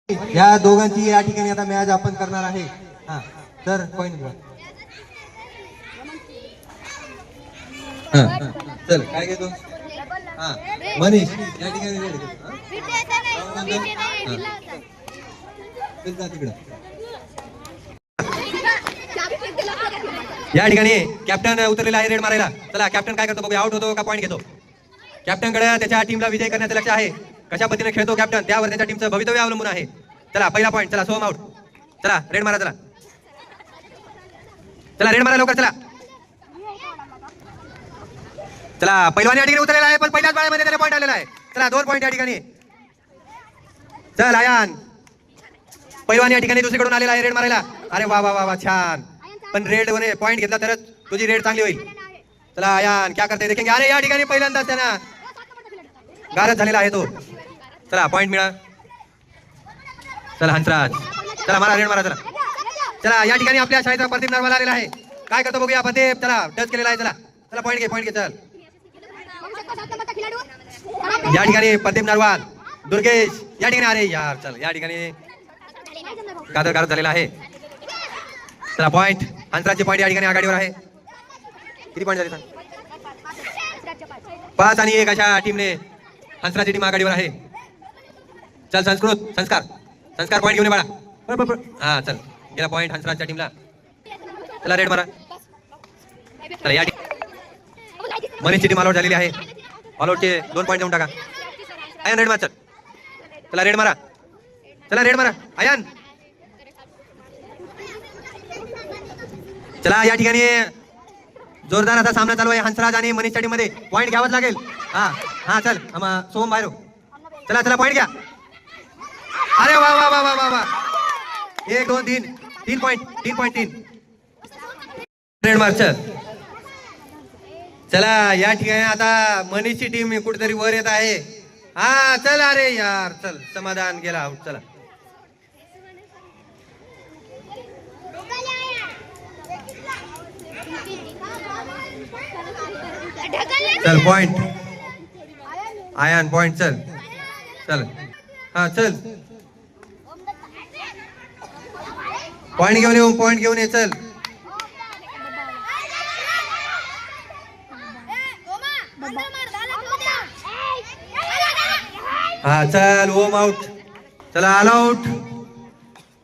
या दोघांची या ठिकाणी आता मॅच आपण करणार आहे. हा तर पॉइंट चल काय घेतो. हा मनीष या ठिकाणी तिकडं. या ठिकाणी कॅप्टन उतरलेला आहे रेड मारायला. चला कॅप्टन काय करतो बघूया. आउट होतो का पॉईंट घेतो. कॅप्टन कडे त्याच्या टीमला विजय करण्याचे लक्ष आहे. कशा पद्धतीने खेळतो कॅप्टन त्यावर त्याच्या टीमचं भवितव्य अवलंबून आहे. चला पहिला पॉईंट. चला सोहम आउट. चला रेड मारा. चला चला रेड मारा लवकर. चला चला पहिलवान या ठिकाणी उतरलेला आहे पण पहिल्याच बाळामध्ये त्याला पॉईंट आलेला आहे. चला 2 पॉईंट या ठिकाणी. चल आयान पहिलवान या ठिकाणी दुसरीकडून आलेला आहे रेड मारायला. अरे वा वा वा वा छान. पण रेड मध्ये पॉईंट घेतला तरच तुझी रेड चांगली होईल. चला आयान क्या करते देखेंगे. अरे या ठिकाणी पहिल्यांदाच त्यांना गारद झालेला आहे तो. चला पॉईंट मिळा. चला हंसराज. चला मारा रेड मारा. चला चला या ठिकाणी आपल्या शाळेचा प्रदीप नरवाला आलेला आहे. काय करतो बघूया. प्रदीप चला टच केलेला आहे. चला चला पॉईंट घे. चल या ठिकाणी प्रदीप नरवाल. दुर्गेश या ठिकाणी. अरे यार चल या ठिकाणी गारद झालेला आहे. चला पॉईंट. हंसराजचे पॉईंट या ठिकाणी आघाडीवर आहे. किती पॉईंट झाले 5 आणि 1 अशा टीमने हंसराजची टीम आघाडीवर आहे. चल संस्कार पॉईंट घेऊन ये बाळा. हा चल गेला पॉईंट हंसराजच्या टीमला. चला रेड मारा. चला या मनीषची टीम ऑलआउट झालेली आहे. ऑलआउटचे 2 पॉईंट देऊन टाका. आयन रेड मार. चल चला रेड मारा. चला रेड मारा आयन. चला या ठिकाणी जोरदार असा सामना चालू आहे हंसराज आणि मनीषच्या टीम मध्ये. पॉईंट घ्यावाच लागेल. हा चल सोहम बाहेर. चला चला पॉईंट घ्या. अरे वा वा वा वा वा 1 2 3 पॉईंट 3 रेड मार. चला या ठिकाणी आता मनीषची टीम कुठेतरी वर येत आहे. हा चल अरे यार चल समाधान गेला आउट. चला चल पॉइंट आयन पॉइंट. चल चल हा चल पॉइंट घेऊन ये. चल हा चल ओम आउट. चला ऑल आउट.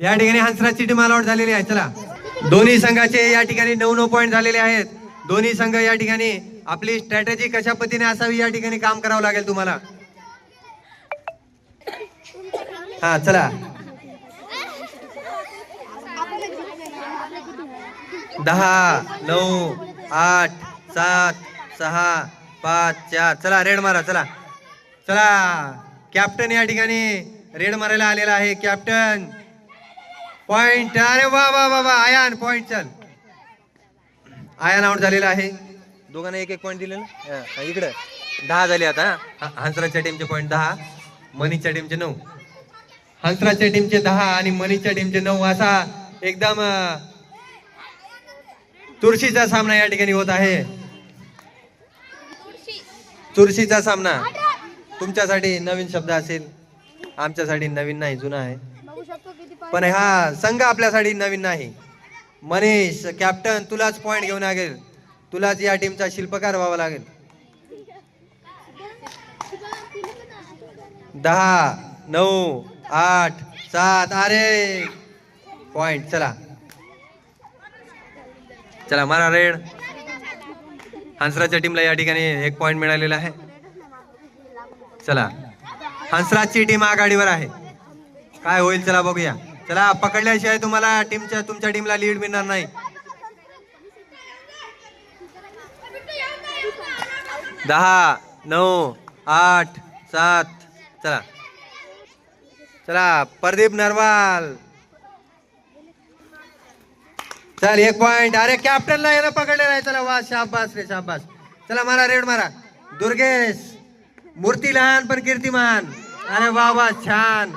या ठिकाणी हंसराजची टीम ऑल आउट झालेली आहे. चला दोन्ही संघाचे या ठिकाणी 9 पॉइंट झालेले आहेत. दोन्ही संघ या ठिकाणी आपली स्ट्रॅटेजी कशा पद्धतीने असावी या ठिकाणी काम करावं लागेल तुम्हाला. हा चला 10 9 8 7 6 5 4. चला रेड मारा. चला चला कॅप्टन या ठिकाणी रेड मारायला आलेला आहे. Captain point. अरे वा वा वा वा आयन पॉइंट. चल आयन आउट झालेला आहे. दोघांना 1 पॉइंट दिले ना. इकडे 10 झाले आता. हंसराजच्या टीमचे पॉइंट 10 मनीषच्या टीमचे 9. हंसराजच्या टीमचे 10 आणि मनीषच्या टीमचे 9 असा एकदम चुरशीचा सामना या ठिकाणी होत आहे. चुरशीचा सामना तुमच्यासाठी नवीन शब्द असेल. आमच्यासाठी नवीन नाही जुना आहे. पण हा संघ आपल्यासाठी नवीन नाही. मनीष कॅप्टन तुलाच पॉइंट घेऊन लागेल. तुलाच या टीमचा शिल्पकार व्हावा लागेल. 10 9 8 7. अरे पॉइंट. चला चला मारा रेड. हंसराजच्या टीमला या ठिकाणी 1 पॉइंट मिळालेला आहे. चला हंसराजची टीम आघाडीवर आहे. काय होईल चला बघूया. चला पकडल्याशिवाय तुम्हाला तुमच्या टीमला लीड मिळणार नाही. 10 9 8 7. चला चला प्रदीप नरवाल. चल 1 पॉइंट. अरे कॅप्टनला याला पकडलेला आहे. चला वा शाबास रे शाबास. चला मारा रेड मारा. दुर्गेश मूर्ती लहान पण कीर्तिमान. अरे वा वा छान.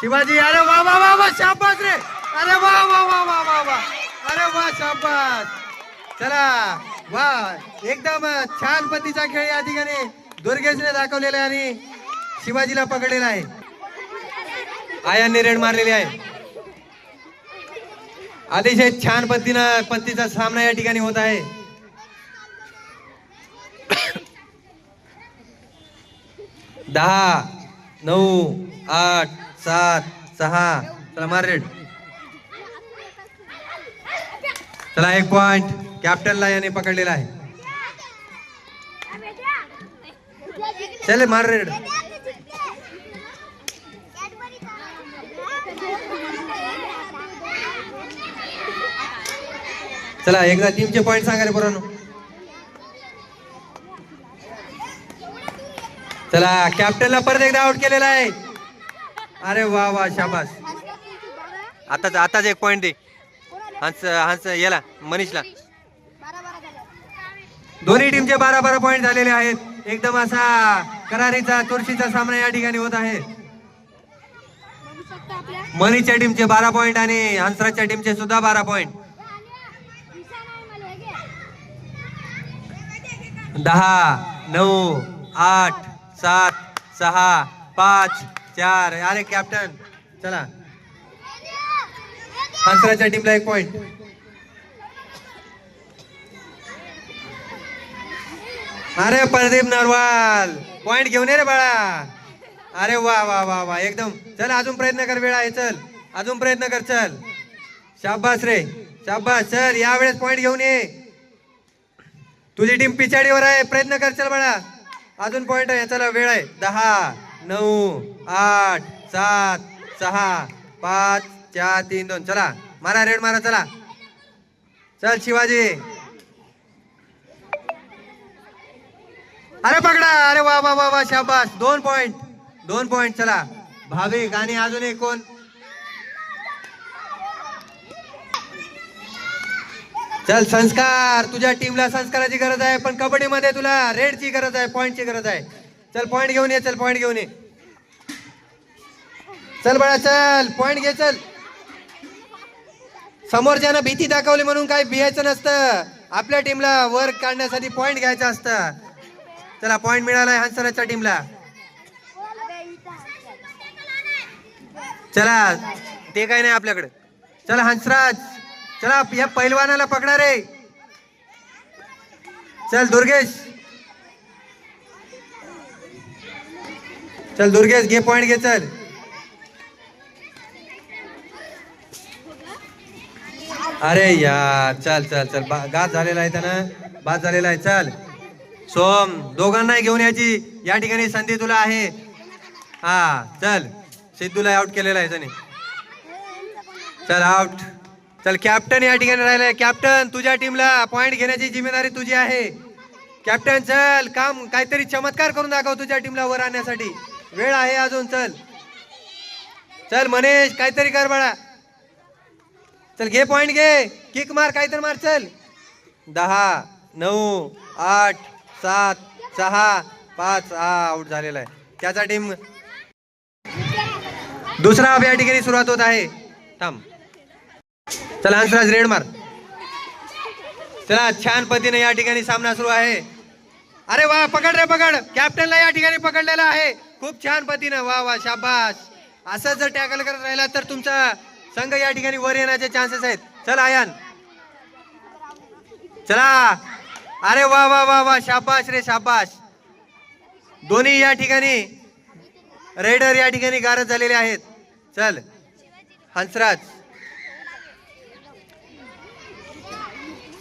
शिवाजी. अरे वा वा वा वा शाबास रे. अरे वा वा वा वा वा वा. अरे वा शाबास. चला वा एकदम छान पद्धतीचा खेळ या ठिकाणी दुर्गेशने दाखवलेला आणि शिवाजीला पकडलेला आहे. आयानने रेड मारलेली आहे. अतिशय छान पद्धतीचा सामना या ठिकाणी होत आहे. दहा 9 8 7 6. चला मार रेड. चला 1 पॉइंट कॅप्टनला याने पकडलेला आहे. चले मार रेड. चला एकदा टीमचे पॉइंट सांगा रे पोरांनो. चला कॅप्टनला परत एकदा आउट केलेला आहे. अरे वा वा शाबास. आताच 1 पॉइंट दे हंस याला मनीषला. दोन्ही टीमचे 12-12 पॉइंट झालेले आहेत. एकदम असा करारीचा चुरशीचा सामना या ठिकाणी होत आहे. मनीषच्या टीमचे 12 पॉइंट आणि हंसराजच्या टीमचे सुद्धा 12 पॉइंट. 10 9 8 7 6 5 4. अरे कॅप्टन चला हंसराजच्या टीमला 1 पॉइंट. अरे प्रदीप नरवाल पॉइंट घेऊन ये रे बाळा. अरे वा वा वा वा एकदम. चल अजून प्रयत्न कर. वेळ आहे. चल अजून प्रयत्न कर. चल शाबास रे शाबास. चल यावेळेस पॉइंट घेऊन ये. तुझी टीम पिछाडीवर आहे. प्रयत्न कर. चल बाळा अजून पॉइंट आहे. चला वेळ आहे. 10 9 8 7 6 5 4 3 2. चला मारा रेड मारा. चला चल शिवाजी. अरे पकडा. अरे वा वा वा वा शाबास. 2 पॉइंट. चला भाविक आणि अजून एक कोण. चल संस्कार. तुझ्या टीमला संस्काराची गरज आहे पण कबड्डीमध्ये तुला रेडची गरज आहे. पॉइंटची गरज आहे. चल पॉइंट घेऊन ये. चल पॉइंट घेऊन ये. चल बाळा चल पॉइंट घे. चल समोरच्यानं भीती दाखवली म्हणून काही भियायचं नसतं. आपल्या टीमला वर काढण्यासाठी पॉइंट घ्यायचं असतं. चला पॉइंट मिळालाय हंसराजच्या टीमला. चला ते काही नाही आपल्याकडे. चला हंसराज. चला या पैलवानाला पकडा रे. चल दुर्गेश. चल दुर्गेश घे पॉइंट घे. चल अरे यार चल चल चल बाद झालेला आहे त्यानं. बाद झालेला आहे. चल सोम दोघांना घेऊन यायची या ठिकाणी संधी तुला आहे. हा चल सिद्धूला आउट केलेला आहे त्याने. चल आउट. चल कॅप्टन या ठिकाणी राहिलाय. कॅप्टन तुझ्या टीमला पॉइंट घेण्याची जिम्मेदारी तुझी आहे. कॅप्टन चल काम काहीतरी चमत्कार करून दाखव तुझ्या टीमला वर आणण्यासाठी. वेळ आहे अजून. चल चल मनीष काहीतरी कर बाळा. चल घे पॉइंट घे. किक मार काहीतरी मार. चल 10 9 8 7 6 5. आउट झालेला आहे त्याचा टीम. दुसरा हाफ या ठिकाणी सुरुवात होत आहे. थांब. चला हंसराज रेड मार. चला छान पद्धतीने या ठिकाणी सामना सुरू आहे. अरे वा पकड रे पकड. कॅप्टनला या ठिकाणी पकडलेला आहे खूप छान पद्धतीने. वा वा शाबास. असं जर टॅकल करत राहिला तर तुमचा संघ या ठिकाणी वर येण्याचे चान्सेस आहेत. चला आयान चला. अरे वा वा वा वा शाबास रे शाबास. दोन्ही या ठिकाणी रेडर या ठिकाणी गारद झालेले आहेत. चल हंसराज.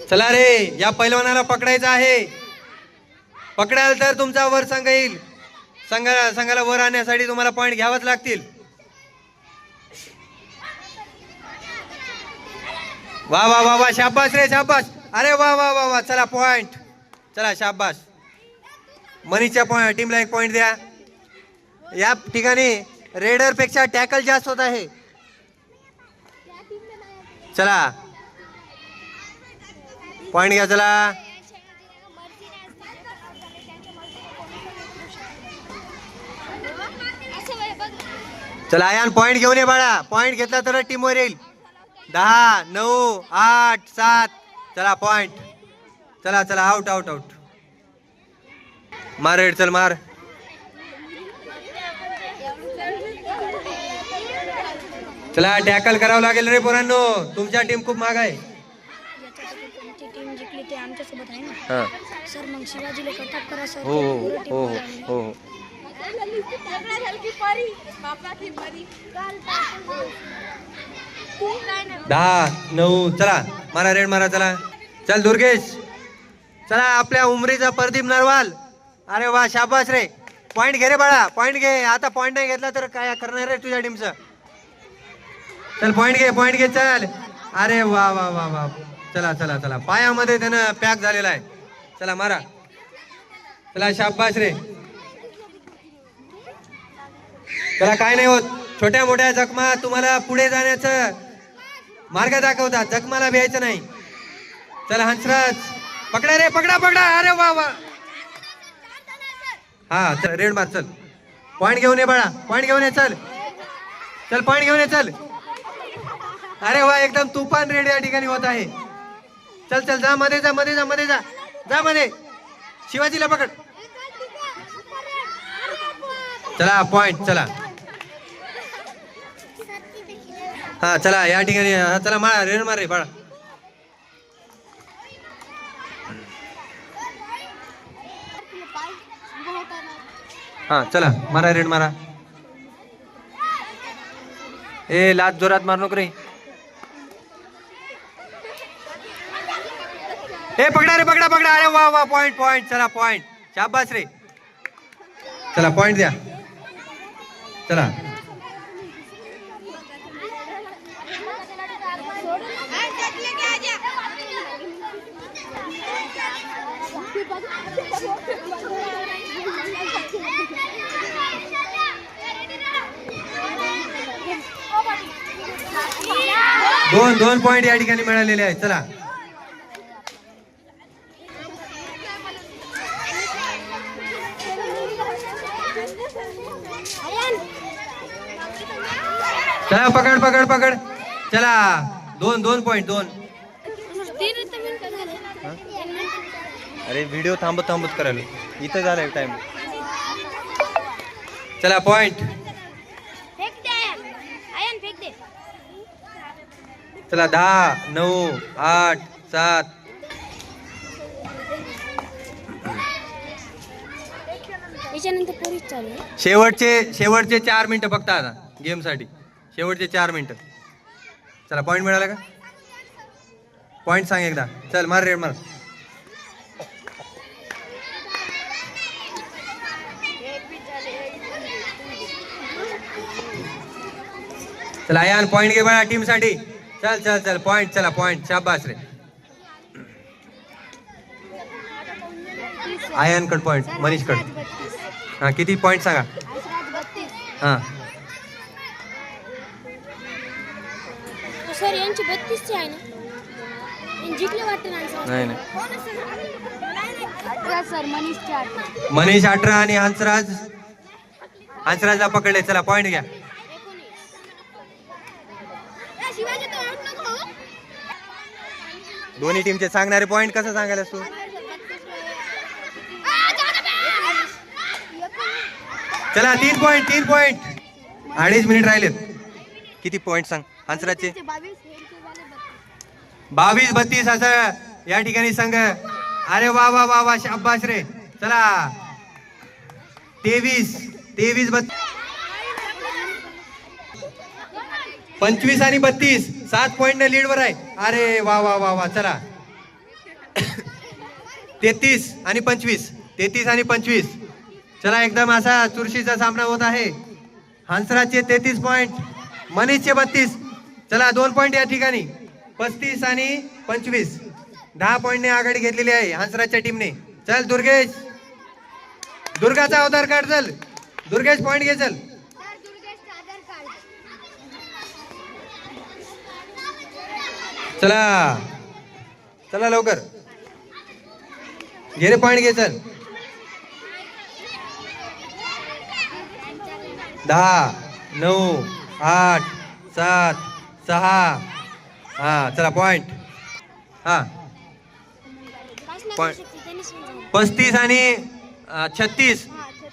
चला रे या पैलवानाला पकडायचं आहे. पकडाल तर तुमचा वर संघ येईल. संघाला वर आणण्यासाठी तुम्हाला पॉइंट घ्यावाच लागतील. वा वा वा वा शाबास रे शाबास. अरे वा वा वा वा. चला पॉइंट. चला शाबास. मनीषच्या टीमला 1 पॉइंट द्या. या ठिकाणी रेडर पेक्षा टॅकल जास्त होत आहे. चला पॉइंट घ्या. चला चला आयान पॉइंट घेऊन ये बाळा. पॉइंट घेतला तर टीम वर येईल. 10 9 8 7. चला पॉइंट. चला चला आउट आउट आउट. मार रेड. चल मार. चला टॅकल करावं लागेल रे पोरांनो, तुमच्या टीम खूप माग आहे. आमची टीम जिंकली ते आमच्यासोबत आहे ना हा. सर. मग शिवाजीला कटअप करा सर. हो हो हो हो हो. 10-9 चला मारा रेड मारा. चला चल दुर्गेश. चला आपल्या उमरीचा प्रदीप नरवाल. अरे वा शाबास रे. पॉइंट घे रे बाळा, पॉइंट घे. आता पॉइंट नाही घेतला तर काय करणार रे तुझ्या टीमचं. चल पॉइंट घे, पॉइंट घे चल. अरे वा वा वा वा. चला चला चला पायामध्ये त्यानं पॅक झालेला आहे. चला मारा. चला शाबास रे. चला काय नाही होत. छोट्या मोठ्या जखमा तुम्हाला पुढे जाण्याचं मार्ग दाखवतात. जखमाला भ्यायचं नाही. चला हंसराज पकडा रे, पकडा पकडा. अरे वा वा. हा चल रेड मार. चल पॉइंट घेऊन ये बाळा, पॉइंट घेऊन ये. चल चल पॉइंट घेऊन ये. चल. अरे वा एकदम तुफान रेड या ठिकाणी होत आहे. चल चल जा मध्ये जा, मध्ये जा, मध्ये जा, जा मध्ये. शिवाजीला पकड. चला पॉइंट. चला हा चला या ठिकाणी. हा चला मारा रेड मार रे बाळा. हा चला मारा रेड मारा. ए लात जोरात मार नको रे. ए पकडा रे, पकडा पकडा. अरे वा वा पॉइंट पॉइंट. चला पॉइंट. शाबास रे. चला पॉइंट द्या. चला दोन पॉइंट या ठिकाणी मिळालेले आहेत. चला चला पकड पकड पकड. चला दोन पॉइंट. अरे व्हिडिओ थांबत थांबत करायला इथं झालंय टाइम. चला पॉइंट. चला 10-9 8-7. शेवटचे 4 मिनिटं फक्त आता गेम साठी. शेवटचे 4 मिनिटं. चला पॉइंट मिळाला का? पॉइंट सांग एकदा. चल मार रेड मार. चला आयान पॉइंट घे बघा टीम साठी. चल चल चल पॉइंट. चला पॉइंट. शाबास रे. आयान कड पॉइंट. मनीष कड. हा किती पॉइंट सांगा. हा सर यांची 32 ची आहे ना. जिंकले वाटतं नाही नाही. सर मनीष 18 आणि हंसराजला पकडले. चला पॉइंट घ्या. दोन्ही टीमचे सांगणारे पॉइंट कसं सांगायला तू. चला 3 पॉइंट. 2.5 मिनिट राहिलेत. किती पॉइंट सांग हंसराजचे. 22-32 असं या ठिकाणी संघ. अरे वा वा वा वा शाबास रे. चला 23 25 आणि 32 7 पॉइंट लीड वर आहे. अरे वा वा वा वा. चला 33 आणि 25. चला एकदम असा चुरशीचा सामना होत आहे. हंसराजचे 33 पॉइंट, मनीषचे 32. चला 2 पॉइंट या ठिकाणी. 35 आणि 25 10 पॉइंटने आघाडी घेतलेली आहे हंसराजच्या टीमने. चल दुर्गेश. दुर्गाचा अवतार काढ. चल दुर्गेश पॉइंट घे. चल चला चला लवकर घे रे पॉइंट घे. चल 10 9 8 7 6. हा चला पॉइंट. हा पॉइंट 35 आणि 36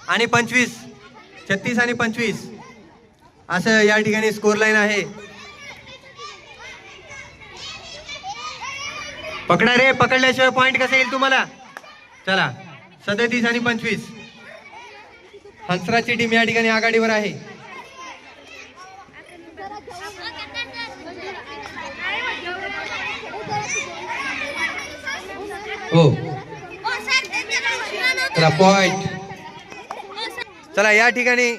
आणि 25. 36 आणि 25 असं या ठिकाणी स्कोर लाईन आहे. पकडा रे, पकडल्याशिवाय पॉइंट कसं येईल तुम्हाला? चला 37 आणि 25. हंसराजची टीम या ठिकाणी आघाडीवर आहे. हो चला पॉइंट. चला या ठिकाणी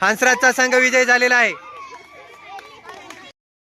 हंसराजचा संघ विजय झालेला आहे.